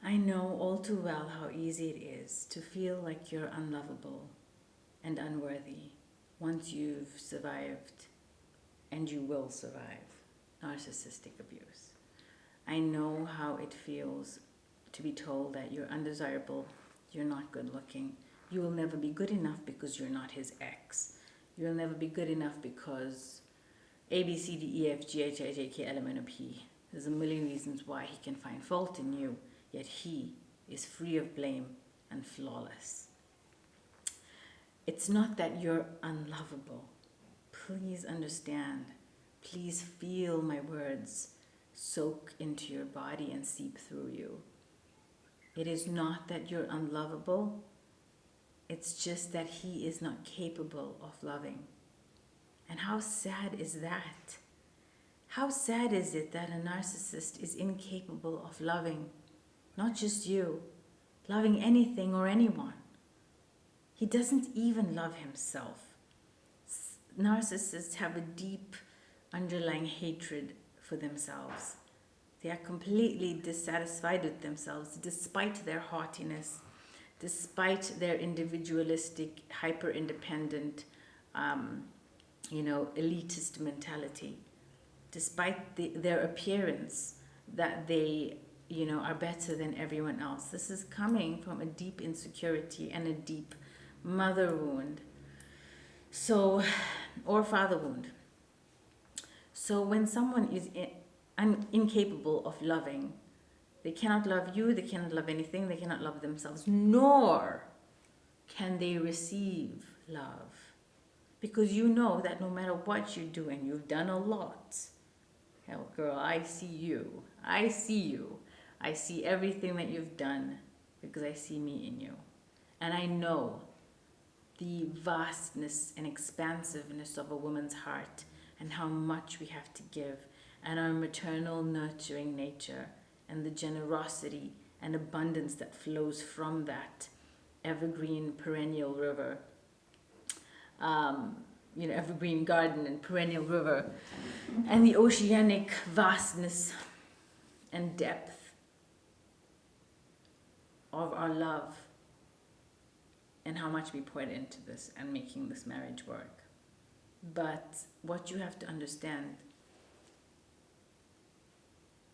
I know all too well how easy it is to feel like you're unlovable and unworthy once you've survived, and you will survive, narcissistic abuse. I know how it feels to be told that you're undesirable, you're not good looking, you will never be good enough because you're not his ex. You'll never be good enough because A, B, C, D, E, F, G, H, I, J, K, L, M, N, O, P. There's a million reasons why he can find fault in you, yet he is free of blame and flawless. It's not that you're unlovable. Please understand. Please feel my words soak into your body and seep through you. It is not that you're unlovable. It's just that he is not capable of loving. And how sad is that? How sad is it that a narcissist is incapable of loving, not just you, loving anything or anyone? He doesn't even love himself. Narcissists have a deep underlying hatred for themselves. They are completely dissatisfied with themselves despite their haughtiness, despite their individualistic, hyper-independent, elitist mentality, despite their appearance that they, are better than everyone else. This is coming from a deep insecurity and a deep mother wound, or father wound. So when someone is incapable of loving, they cannot love you, they cannot love anything, they cannot love themselves, nor can they receive love. Because you know that no matter what you do, and you've done a lot, hell girl, I see you. I see you. I see everything that you've done because I see me in you. And I know the vastness and expansiveness of a woman's heart and how much we have to give, and our maternal nurturing nature and the generosity and abundance that flows from that evergreen perennial river, evergreen garden and perennial river, and the oceanic vastness and depth of our love, and how much we poured into this and making this marriage work. But what you have to understand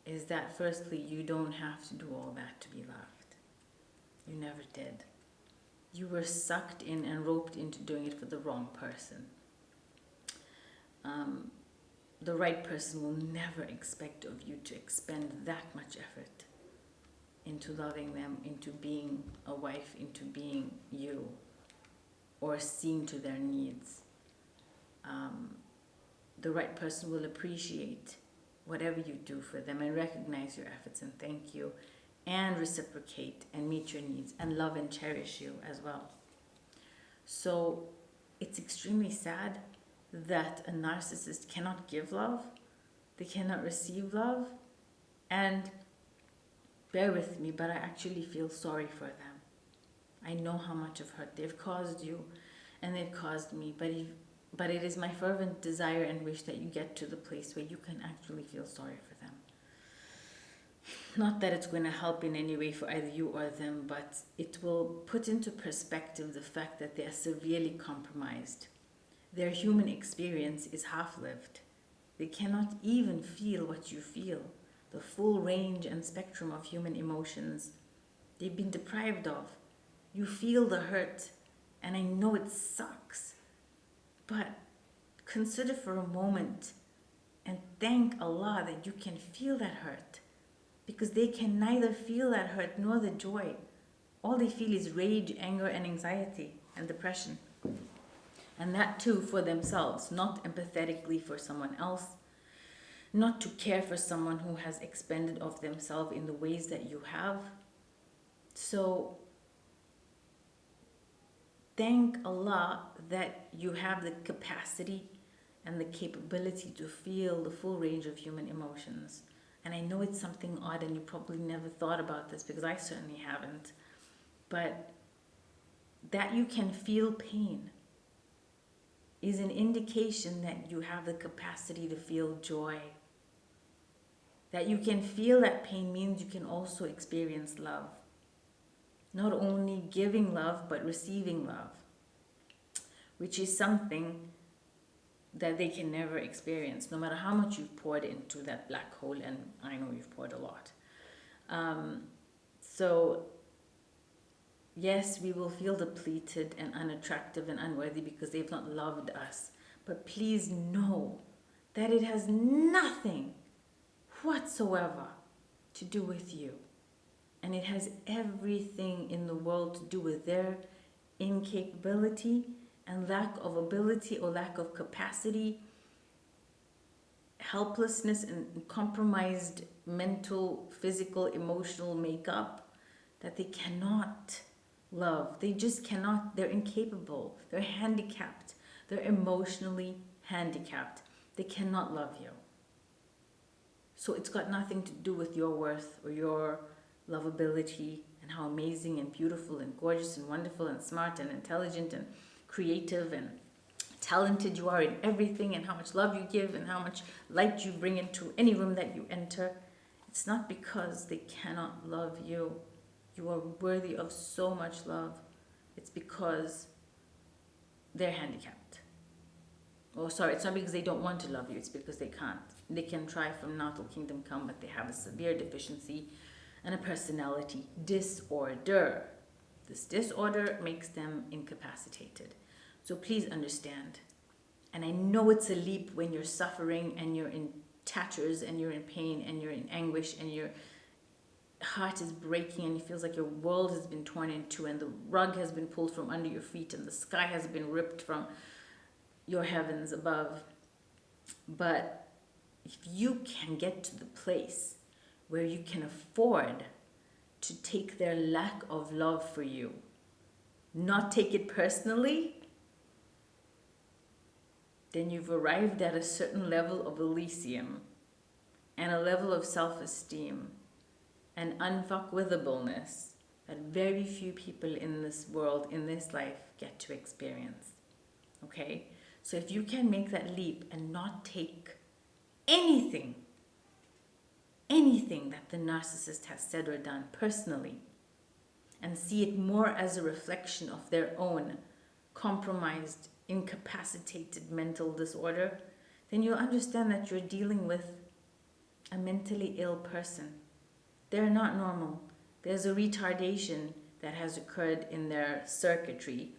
is that firstly, you don't have to do all that to be loved. You never did. You were sucked in and roped into doing it for the wrong person. The right person will never expect of you to expend that much effort into loving them, into being a wife, into being you, or seeing to their needs. The right person will appreciate whatever you do for them and recognize your efforts and thank you and reciprocate and meet your needs and love and cherish you as well. So it's extremely sad that a narcissist cannot give love, they cannot receive love, and bear with me, but I actually feel sorry for them. I know how much of hurt they've caused you and they've caused me, but it is my fervent desire and wish that you get to the place where you can actually feel sorry for them. Not that it's going to help in any way for either you or them, but it will put into perspective the fact that they are severely compromised. Their human experience is half-lived. They cannot even feel what you feel, the full range and spectrum of human emotions. They've been deprived of. You feel the hurt, and I know it sucks, but consider for a moment and thank Allah that you can feel that hurt, because they can neither feel that hurt nor the joy. All they feel is rage, anger, and anxiety and depression. And that too for themselves, not empathetically for someone else, not to care for someone who has expended of themselves in the ways that you have. So thank Allah that you have the capacity and the capability to feel the full range of human emotions. And I know it's something odd and you probably never thought about this, because I certainly haven't. But that you can feel pain is an indication that you have the capacity to feel joy. That you can feel that pain means you can also experience love. Not only giving love, but receiving love, which is something that they can never experience, no matter how much you've poured into that black hole, and I know you've poured a lot. So, yes, we will feel depleted and unattractive and unworthy because they've not loved us. But please know that it has nothing whatsoever to do with you. And it has everything in the world to do with their incapability and lack of ability or lack of capacity, helplessness and compromised mental, physical, emotional makeup, that they cannot love. They just cannot. They're incapable. They're handicapped. They're emotionally handicapped. They cannot love you. So it's got nothing to do with your worth or your lovability and how amazing and beautiful and gorgeous and wonderful and smart and intelligent and creative and talented you are in everything, and how much love you give and how much light you bring into any room that you enter. It's not because they cannot love you. You are worthy of so much love. It's because they're handicapped. Oh, sorry, it's not because they don't want to love you. It's because they can't. They can try from now till kingdom come, but they have a severe deficiency and a personality disorder. This disorder makes them incapacitated. So please understand. And I know it's a leap when you're suffering and you're in tatters and you're in pain and you're in anguish and your heart is breaking and it feels like your world has been torn in two and the rug has been pulled from under your feet and the sky has been ripped from your heavens above. But if you can get to the place where you can afford to take their lack of love for you, not take it personally, then you've arrived at a certain level of Elysium and a level of self-esteem and unfuckwithableness that very few people in this world, in this life, get to experience. Okay? So if you can make that leap and not take anything that the narcissist has said or done personally, and see it more as a reflection of their own compromised, incapacitated mental disorder, then you'll understand that you're dealing with a mentally ill person. They're not normal. There's a retardation that has occurred in their circuitry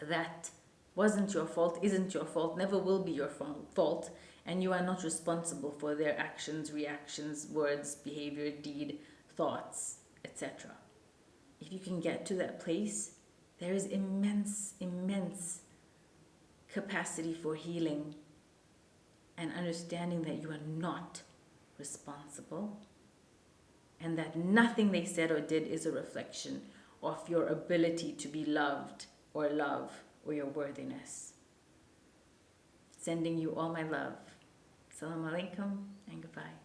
that wasn't your fault, isn't your fault, never will be your fault, and you are not responsible for their actions, reactions, words, behavior, deed, thoughts, etc. If you can get to that place, there is immense capacity for healing and understanding that you are not responsible and that nothing they said or did is a reflection of your ability to be loved or love or your worthiness. Sending you all my love. Assalamu alaikum and goodbye.